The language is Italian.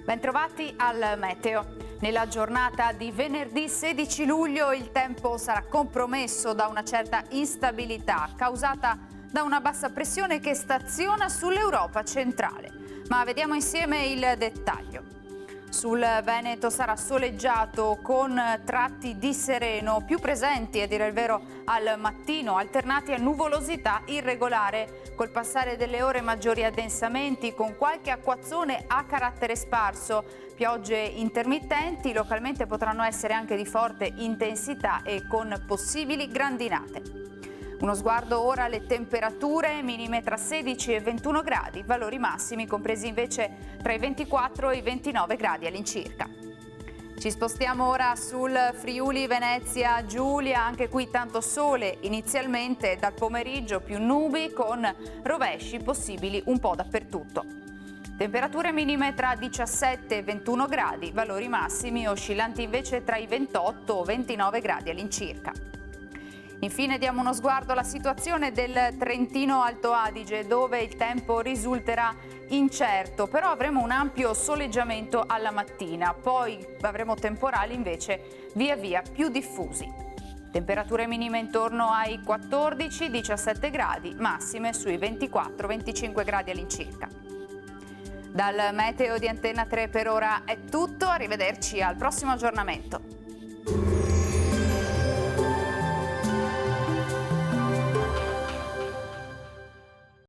Bentrovati al Meteo. Nella giornata di venerdì 16 luglio il tempo sarà compromesso da una certa instabilità causata da una bassa pressione che staziona sull'Europa centrale. Ma vediamo insieme il dettaglio. Sul Veneto sarà soleggiato con tratti di sereno più presenti, a dire il vero, al mattino, alternati a nuvolosità irregolare. Col passare delle ore maggiori addensamenti con qualche acquazzone a carattere sparso. Piogge intermittenti localmente potranno essere anche di forte intensità e con possibili grandinate. Uno sguardo ora alle temperature, minime tra 16 e 21 gradi, valori massimi compresi invece tra i 24 e i 29 gradi all'incirca. Ci spostiamo ora sul Friuli Venezia Giulia, anche qui tanto sole inizialmente, dal pomeriggio più nubi con rovesci possibili un po' dappertutto. Temperature minime tra 17 e 21 gradi, valori massimi oscillanti invece tra i 28 e 29 gradi all'incirca. Infine diamo uno sguardo alla situazione del Trentino Alto Adige, dove il tempo risulterà incerto, però avremo un ampio soleggiamento alla mattina, poi avremo temporali invece via via più diffusi. Temperature minime intorno ai 14-17 gradi, massime sui 24-25 gradi all'incirca. Dal meteo di Antenna 3 per ora è tutto, arrivederci al prossimo aggiornamento.